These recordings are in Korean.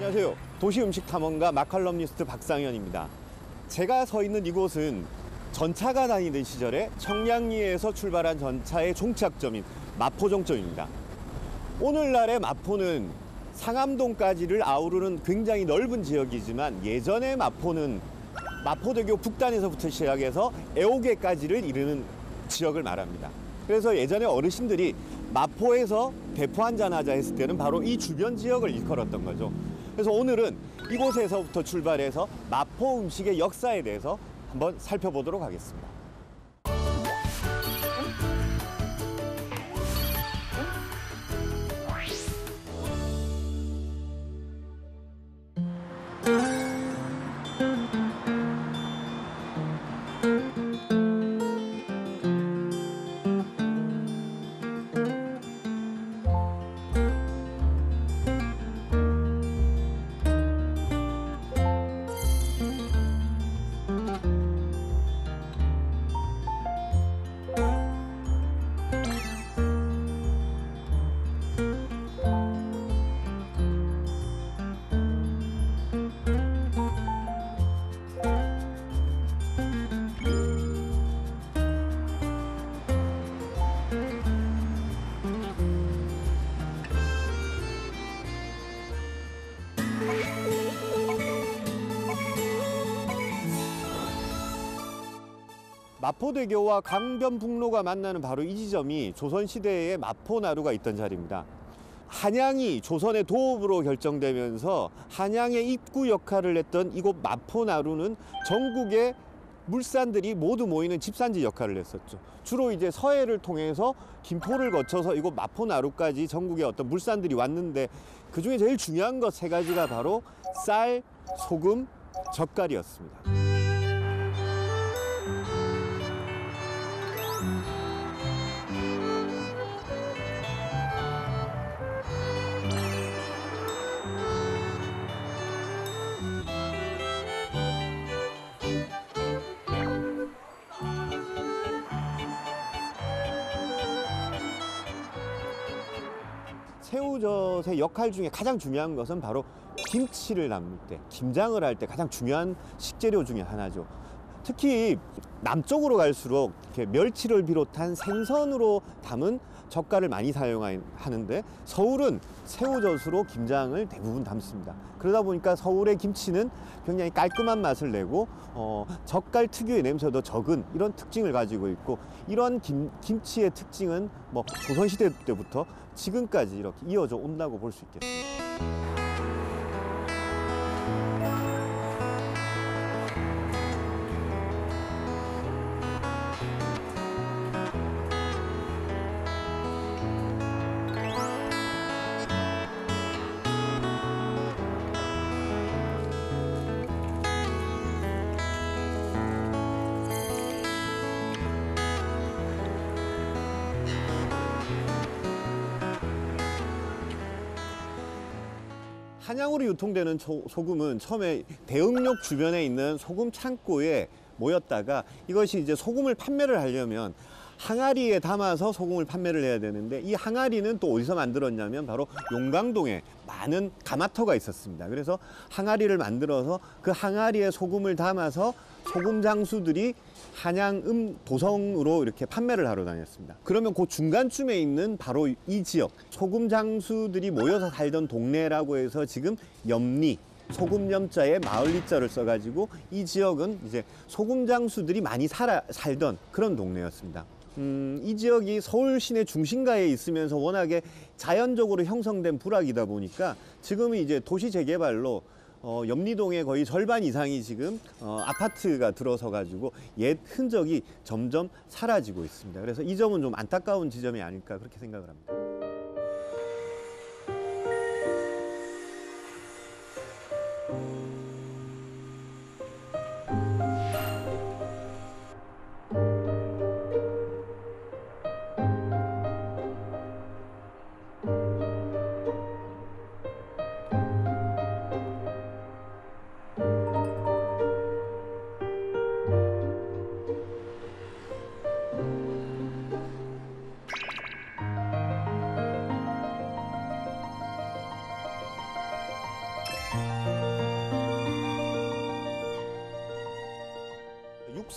안녕하세요. 도시음식탐험가 마칼럼니스트 박상현입니다. 제가 서 있는 이곳은 전차가 다니던 시절에 청량리에서 출발한 전차의 종착점인 마포정점입니다. 오늘날의 마포는 상암동까지를 아우르는 굉장히 넓은 지역이지만 예전의 마포는 마포대교 북단에서부터 시작해서 애호개까지를 이르는 지역을 말합니다. 그래서 예전에 어르신들이 마포에서 대포 한잔 하자 했을 때는 바로 이 주변 지역을 일컬었던 거죠. 그래서 오늘은 이곳에서부터 출발해서 마포 음식의 역사에 대해서 한번 살펴보도록 하겠습니다. 마포대교와 강변북로가 만나는 바로 이 지점이 조선시대에 마포나루가 있던 자리입니다. 한양이 조선의 도읍으로 결정되면서 한양의 입구 역할을 했던 이곳 마포나루는 전국의 물산들이 모두 모이는 집산지 역할을 했었죠. 주로 이제 서해를 통해서 김포를 거쳐서 이곳 마포나루까지 전국의 어떤 물산들이 왔는데 그 중에 제일 중요한 것 세 가지가 바로 쌀, 소금, 젓갈이었습니다. 새우젓의 역할 중에 가장 중요한 것은 바로 김치를 담을 때, 김장을 할 때 가장 중요한 식재료 중에 하나죠. 특히 남쪽으로 갈수록 이렇게 멸치를 비롯한 생선으로 담은 젓갈을 많이 사용하는데 서울은 새우젓으로 김장을 대부분 담습니다. 그러다 보니까 서울의 김치는 굉장히 깔끔한 맛을 내고 젓갈 특유의 냄새도 적은 이런 특징을 가지고 있고, 이런 김치의 특징은 뭐 조선시대 때부터 지금까지 이렇게 이어져 온다고 볼 수 있겠습니다. 한양으로 유통되는 소금은 처음에 대흥역 주변에 있는 소금 창고에 모였다가 이것이 이제 소금을 판매를 하려면 항아리에 담아서 소금을 판매를 해야 되는데, 이 항아리는 또 어디서 만들었냐면 바로 용강동에 많은 가마터가 있었습니다. 그래서 항아리를 만들어서 그 항아리에 소금을 담아서 소금 장수들이 한양 도성으로 이렇게 판매를 하러 다녔습니다. 그러면 그 중간쯤에 있는 바로 이 지역, 소금 장수들이 모여서 살던 동네라고 해서 지금 염리, 소금염자에 마을리자를 써가지고 이 지역은 이제 소금 장수들이 많이 살던 그런 동네였습니다. 이 지역이 서울 시내 중심가에 있으면서 워낙에 자연적으로 형성된 부락이다 보니까 지금은 이제 도시 재개발로 염리동의 거의 절반 이상이 지금 아파트가 들어서 가지고 옛 흔적이 점점 사라지고 있습니다. 그래서 이 점은 좀 안타까운 지점이 아닐까 그렇게 생각을 합니다.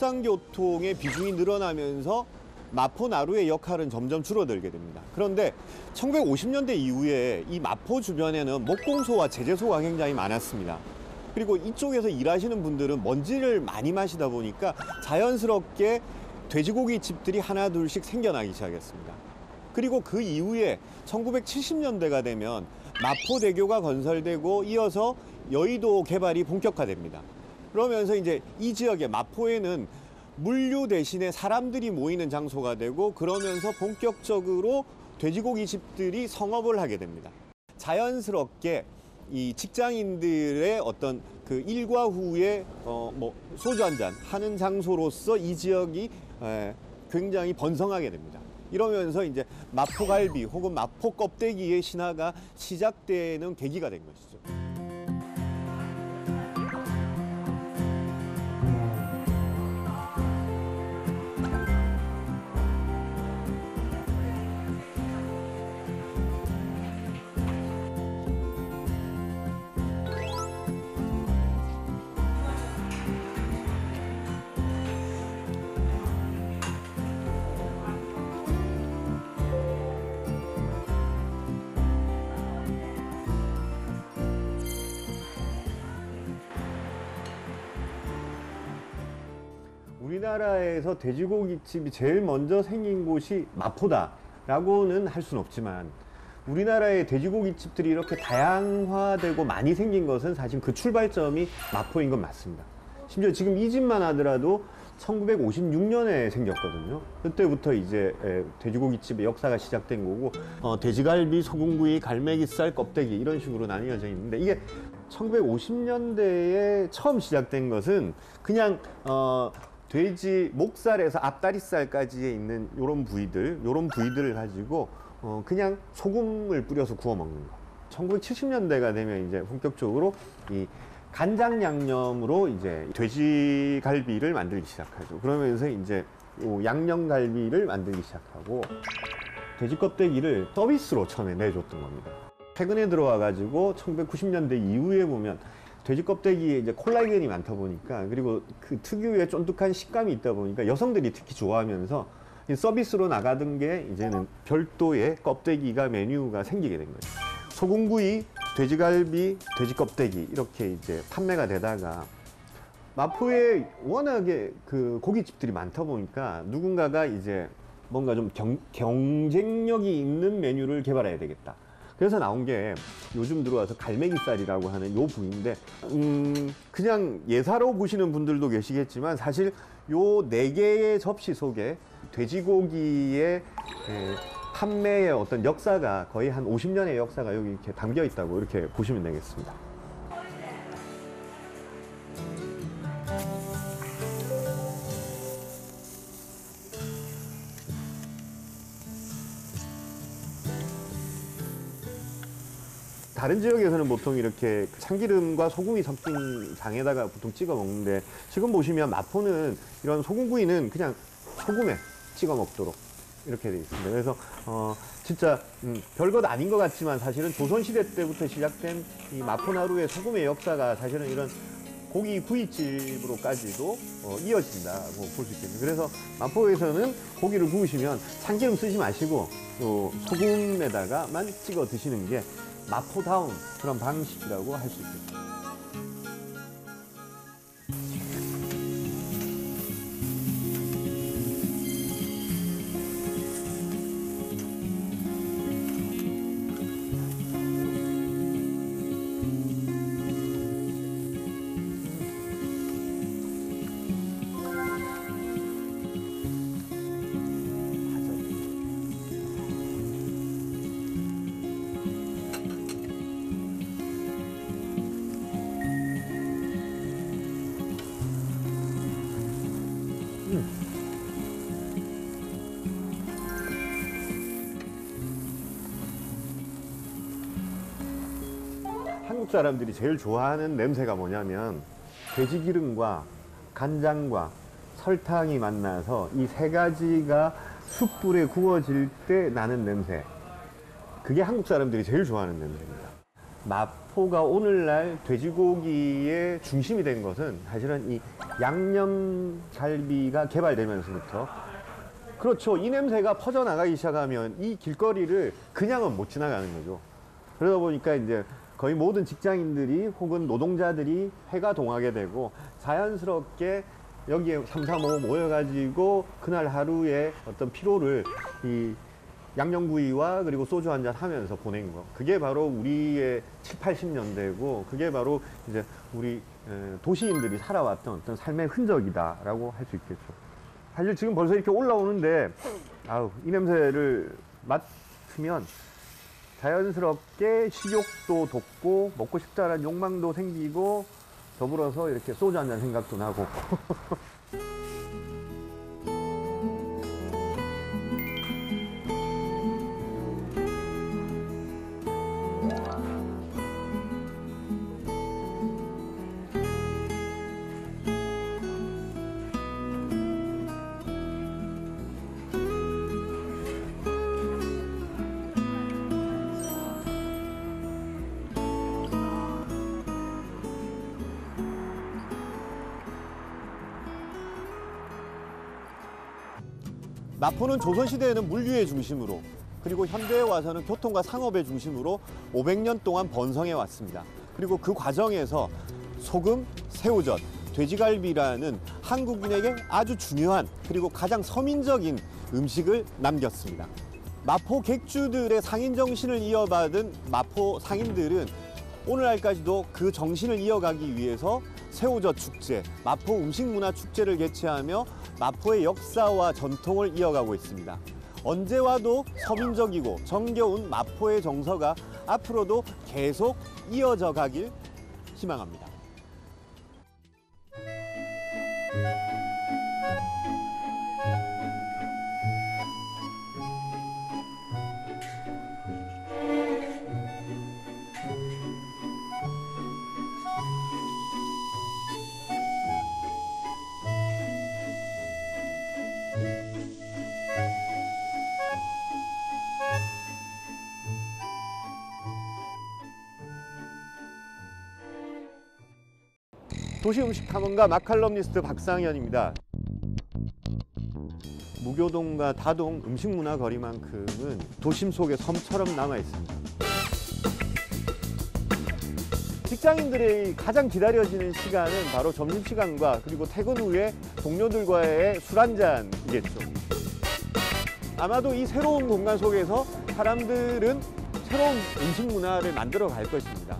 陆상교통의 비중이 늘어나면서 마포나루의 역할은 점점 줄어들게 됩니다. 그런데 1950년대 이후에 이 마포 주변에는 목공소와 제재소가 굉장히 많았습니다. 그리고 이쪽에서 일하시는 분들은 먼지를 많이 마시다 보니까 자연스럽게 돼지고기 집들이 하나 둘씩 생겨나기 시작했습니다. 그리고 그 이후에 1970년대가 되면 마포대교가 건설되고 이어서 여의도 개발이 본격화됩니다. 그러면서 이제 이 지역의 마포에는 물류 대신에 사람들이 모이는 장소가 되고 그러면서 본격적으로 돼지고기 집들이 성업을 하게 됩니다. 자연스럽게 이 직장인들의 어떤 그 일과 후에 소주 한잔 하는 장소로서 이 지역이 굉장히 번성하게 됩니다. 이러면서 이제 마포갈비 혹은 마포 껍데기의 신화가 시작되는 계기가 된 것이죠. 우리나라에서 돼지고기집이 제일 먼저 생긴 곳이 마포다라고는 할 수는 없지만 우리나라의 돼지고기집들이 이렇게 다양화되고 많이 생긴 것은 사실 그 출발점이 마포인 건 맞습니다. 심지어 지금 이 집만 하더라도 1956년에 생겼거든요. 그때부터 이제 돼지고기집의 역사가 시작된 거고 돼지갈비, 소금구이, 갈매기살, 껍데기 이런 식으로 나뉘어져 있는데 이게 1950년대에 처음 시작된 것은 그냥 돼지 목살에서 앞다리살까지에 있는 요런 부위들을 가지고 그냥 소금을 뿌려서 구워 먹는 거. 1970년대가 되면 이제 본격적으로 이 간장 양념으로 이제 돼지갈비를 만들기 시작하죠. 그러면서 이제 요 양념갈비를 만들기 시작하고 돼지 껍데기를 서비스로 처음에 내줬던 겁니다. 최근에 들어와 가지고 1990년대 이후에 보면 돼지 껍데기에 이제 콜라겐이 많다 보니까 그리고 그 특유의 쫀득한 식감이 있다 보니까 여성들이 특히 좋아하면서 서비스로 나가던 게 이제는 별도의 껍데기가 메뉴가 생기게 된 거예요. 소금구이, 돼지갈비, 돼지 껍데기 이렇게 이제 판매가 되다가 마포에 워낙에 그 고깃집들이 많다 보니까 누군가가 이제 뭔가 좀 경쟁력이 있는 메뉴를 개발해야 되겠다. 그래서 나온 게 요즘 들어와서 갈매기살이라고 하는 요 부위인데 그냥 예사로 보시는 분들도 계시겠지만 사실 요 4개의 접시 속에 돼지고기의 판매의 어떤 역사가 거의 한 50년의 역사가 여기 이렇게 담겨 있다고 이렇게 보시면 되겠습니다. 다른 지역에서는 보통 이렇게 참기름과 소금이 섞인 장에다가 보통 찍어 먹는데 지금 보시면 마포는 이런 소금구이는 그냥 소금에 찍어 먹도록 이렇게 돼 있습니다. 그래서 진짜 별것 아닌 것 같지만 사실은 조선시대 때부터 시작된 이 마포나루의 소금의 역사가 사실은 이런 고기 구이집으로까지도 이어진다고 볼 수 있겠네요. 그래서 마포에서는 고기를 구우시면 참기름 쓰지 마시고 또 소금에다가만 찍어 드시는 게 마포다운 그런 방식이라고 할 수 있겠습니다. 한국 사람들이 제일 좋아하는 냄새가 뭐냐면 돼지기름과 간장과 설탕이 만나서 이 3가지가 숯불에 구워질 때 나는 냄새. 그게 한국 사람들이 제일 좋아하는 냄새입니다. 마포가 오늘날 돼지고기의 중심이 된 것은 사실은 이 양념갈비가 개발되면서부터, 그렇죠. 이 냄새가 퍼져나가기 시작하면 이 길거리를 그냥은 못 지나가는 거죠. 그러다 보니까 이제 거의 모든 직장인들이 혹은 노동자들이 회가 동하게 되고 자연스럽게 여기에 335 모여가지고 그날 하루의 어떤 피로를 이 양념구이와 그리고 소주 한잔 하면서 보낸 거. 그게 바로 우리의 7, 80년대고 그게 바로 이제 우리 도시인들이 살아왔던 어떤 삶의 흔적이다라고 할 수 있겠죠. 사실 지금 벌써 이렇게 올라오는데 이 냄새를 맡으면 자연스럽게 식욕도 돋고 먹고 싶다는 욕망도 생기고 더불어서 이렇게 소주 한잔 생각도 나고. 마포는 조선시대에는 물류의 중심으로, 그리고 현대에 와서는 교통과 상업의 중심으로 500년 동안 번성해 왔습니다. 그리고 그 과정에서 소금, 새우젓, 돼지갈비라는 한국인에게 아주 중요한 그리고 가장 서민적인 음식을 남겼습니다. 마포 객주들의 상인 정신을 이어받은 마포 상인들은 오늘날까지도 그 정신을 이어가기 위해서 새우젓 축제, 마포 음식문화 축제를 개최하며 마포의 역사와 전통을 이어가고 있습니다. 언제 와도 서민적이고 정겨운 마포의 정서가 앞으로도 계속 이어져 가길 희망합니다. 도시음식 탐험가 마칼럼니스트 박상현입니다. 무교동과 다동 음식문화 거리만큼은 도심 속의 섬처럼 남아 있습니다. 직장인들의 가장 기다려지는 시간은 바로 점심시간과 그리고 퇴근 후에 동료들과의 술 한잔이겠죠. 아마도 이 새로운 공간 속에서 사람들은 새로운 음식 문화를 만들어 갈 것입니다.